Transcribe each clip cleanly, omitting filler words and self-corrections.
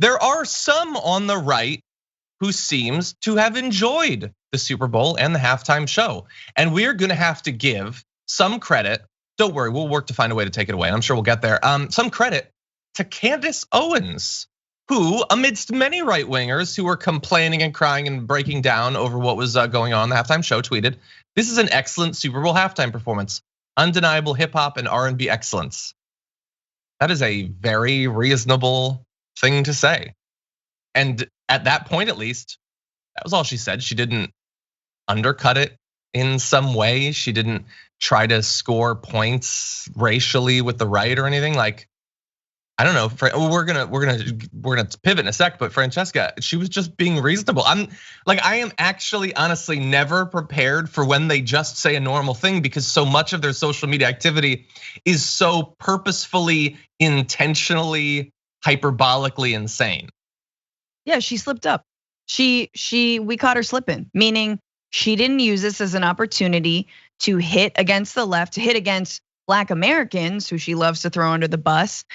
there are some on the right who seems to have enjoyed the Super Bowl and the halftime show. And we're gonna have to give some credit. Don't worry, we'll work to find a way to take it away. I'm sure we'll get there. Some credit to Candace Owens, who, amidst many right wingers who were complaining and crying and breaking down over what was going on the halftime show, tweeted, "This is an excellent Super Bowl halftime performance. Undeniable hip hop and R&B excellence." That is a very reasonable thing to say. And at that point, at least, that was all she said. She didn't undercut it in some way. She didn't try to score points racially with the right or anything. Like, I don't know. We're gonna pivot in a sec, but Francesca, she was just being reasonable. I am actually honestly never prepared for when they just say a normal thing, because so much of their social media activity is so purposefully, intentionally, hyperbolically insane. Yeah, she slipped up. We caught her slipping, meaning she didn't use this as an opportunity to hit against the left, to hit against Black Americans, who she loves to throw under the bus.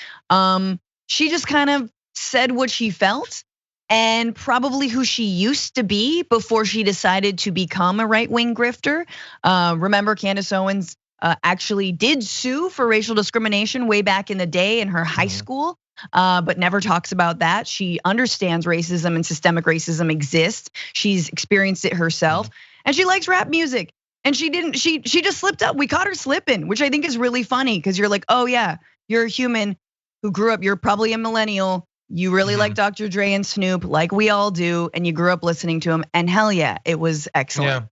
She just kind of said what she felt, and probably who she used to be before she decided to become a right-wing grifter. Remember, Candace Owens actually did sue for racial discrimination way back in the day in her high school, but never talks about that. She understands racism and systemic racism exists. She's experienced it herself, and she likes rap music. And she just slipped up. We caught her slipping, which I think is really funny, because you're like, oh yeah, you're a human who grew up, you're probably a millennial. You really like Dr. Dre and Snoop, like we all do, and you grew up listening to him, and hell yeah, it was excellent.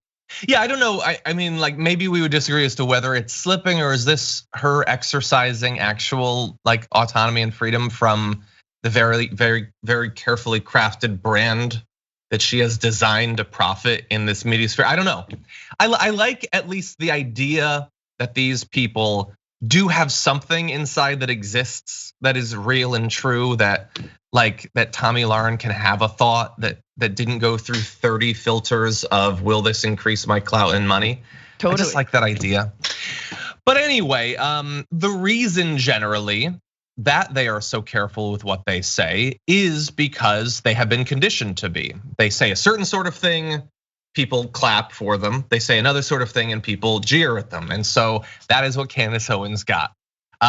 Yeah, I don't know. I mean, like, maybe we would disagree as to whether it's slipping or is this her exercising actual like autonomy and freedom from the very, very, very carefully crafted brand that she has designed to profit in this media sphere. I don't know. I like at least the idea that these people do have something inside that exists, that is real and true, that Tomi Lahren can have a thought that didn't go through 30 filters of, will this increase my clout and money? Totally. I just like that idea. But anyway, the reason generally that they are so careful with what they say is because they have been conditioned to be. They say a certain sort of thing, people clap for them. They say another sort of thing and people jeer at them. And so that is what Candace Owens got.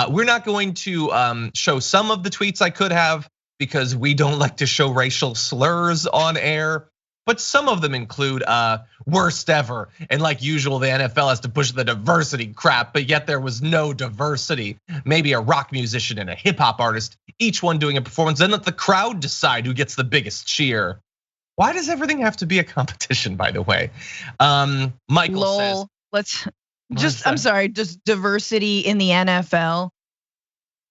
We're not going to show some of the tweets I could have, because we don't like to show racial slurs on air. But some of them include worst ever. And like usual, the NFL has to push the diversity crap, but yet there was no diversity. Maybe a rock musician and a hip hop artist, each one doing a performance, then let the crowd decide who gets the biggest cheer. Why does everything have to be a competition, by the way? Michael says, I'm sorry, just diversity in the NFL.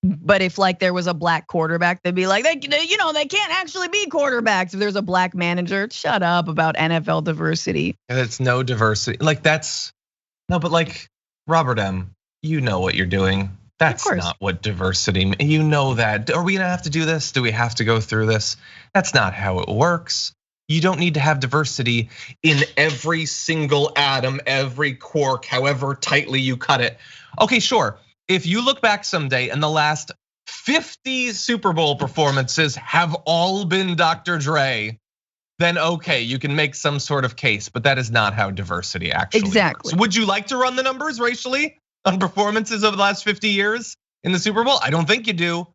But if like there was a black quarterback, they'd be like, they can't actually be quarterbacks if there's a black manager. Shut up about NFL diversity. It's no diversity. Like but like Robert M., you know what you're doing. That's not what diversity, you know that. Are we gonna have to do this? Do we have to go through this? That's not how it works. You don't need to have diversity in every single atom, every quark, however tightly you cut it. Okay, sure. If you look back someday and the last 50 Super Bowl performances have all been Dr. Dre, then okay, you can make some sort of case, but that is not how diversity actually works. Would you like to run the numbers racially on performances over the last 50 years in the Super Bowl? I don't think you do.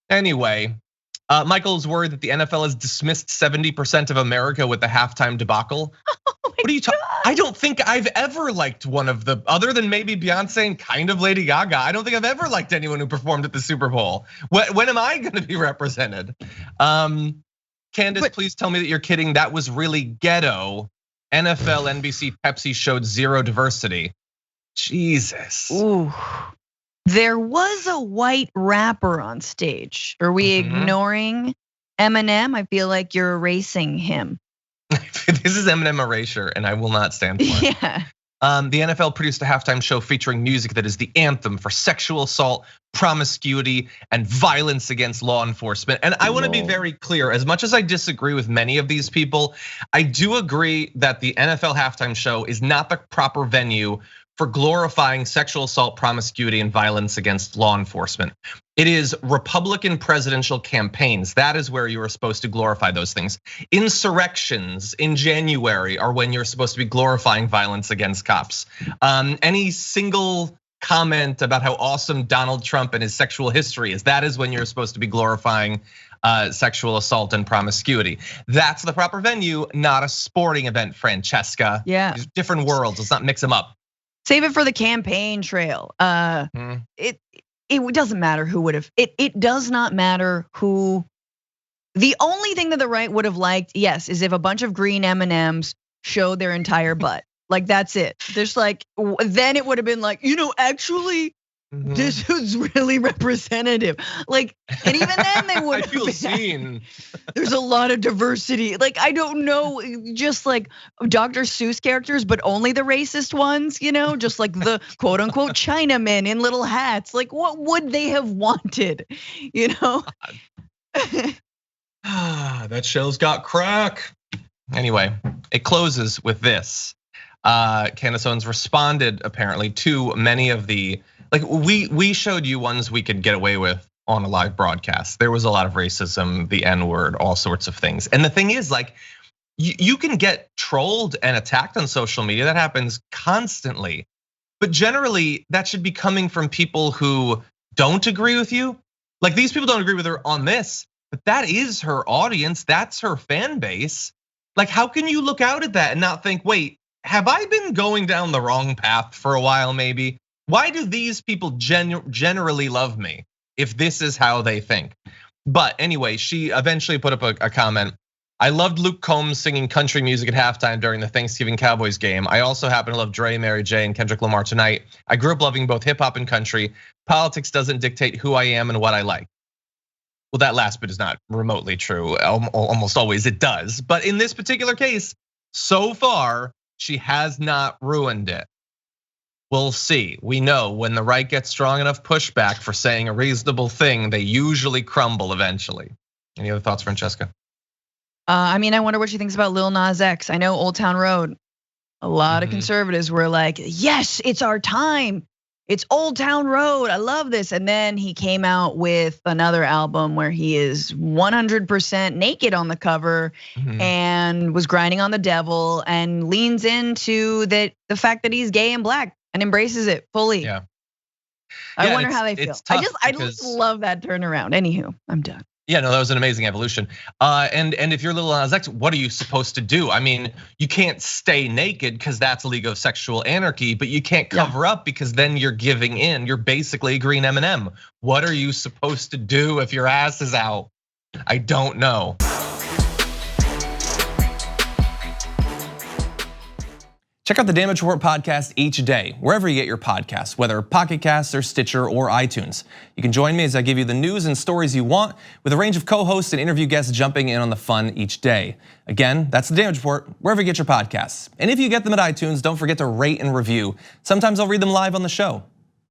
Anyway, Michael is worried that the NFL has dismissed 70% of America with the halftime debacle. What are you talking? I don't think I've ever liked one of the, other than maybe Beyonce and kind of Lady Gaga. I don't think I've ever liked anyone who performed at the Super Bowl. When am I going to be represented? Candace, please tell me that you're kidding. That was really ghetto. NFL, NBC, Pepsi showed zero diversity. Jesus. Ooh. There was a white rapper on stage. Are we ignoring Eminem? I feel like you're erasing him. This is Eminem erasure, and I will not stand for it. Yeah. The NFL produced a halftime show featuring music that is the anthem for sexual assault, promiscuity, and violence against law enforcement. And I want to be very clear, as much as I disagree with many of these people, I do agree that the NFL halftime show is not the proper venue for glorifying sexual assault, promiscuity, and violence against law enforcement. It is Republican presidential campaigns. That is where you are supposed to glorify those things. Insurrections in January are when you're supposed to be glorifying violence against cops. Any single comment about how awesome Donald Trump and his sexual history is, that is when you're supposed to be glorifying sexual assault and promiscuity. That's the proper venue, not a sporting event, Francesca. Yeah. These different worlds, let's not mix them up. Save it for the campaign trail. It doesn't matter who would have, it does not matter who. The only thing that the right would have liked, yes, is if a bunch of green M&Ms showed their entire butt. Like that's it. There's like, then it would have been like, actually, this was really representative. Like, and even then they would. I feel seen. There's a lot of diversity. Like, I don't know, just like Dr. Seuss characters, but only the racist ones, just like the quote unquote Chinamen in little hats. Like, what would they have wanted, That show's got crack. Anyway, it closes with this. Candace Owens responded apparently to many of the, like we showed you ones we could get away with on a live broadcast. There was a lot of racism, the N-word, all sorts of things. And the thing is, like, you can get trolled and attacked on social media. That happens constantly. But generally, that should be coming from people who don't agree with you. Like, these people don't agree with her on this, but that is her audience. That's her fan base. Like, how can you look out at that and not think, wait, have I been going down the wrong path for a while maybe? Why do these people generally love me if this is how they think? But anyway, she eventually put up a comment. I loved Luke Combs singing country music at halftime during the Thanksgiving Cowboys game. I also happen to love Dre, Mary J, and Kendrick Lamar tonight. I grew up loving both hip hop and country. Politics doesn't dictate who I am and what I like. Well, that last bit is not remotely true. Almost always it does. But in this particular case, so far, she has not ruined it. We'll see. We know when the right gets strong enough pushback for saying a reasonable thing, they usually crumble eventually. Any other thoughts, Francesca? I wonder what she thinks about Lil Nas X. I know Old Town Road. A lot of conservatives were like, yes, it's our time. It's Old Town Road. I love this. And then he came out with another album where he is 100% naked on the cover and was grinding on the devil and leans into the fact that he's gay and black and embraces it fully. Yeah. I wonder how they feel. I just love that turnaround. Anywho, I'm done. Yeah, no, that was an amazing evolution. And if you're Lil Nas X, what are you supposed to do? I mean, you can't stay naked because that's a league of sexual anarchy, but you can't cover up because then you're giving in. You're basically a green M&M. What are you supposed to do if your ass is out? I don't know. Check out the Damage Report podcast each day, wherever you get your podcasts, whether Pocket Casts or Stitcher or iTunes. You can join me as I give you the news and stories you want, with a range of co-hosts and interview guests jumping in on the fun each day. Again, that's the Damage Report, wherever you get your podcasts. And if you get them at iTunes, don't forget to rate and review. Sometimes I'll read them live on the show.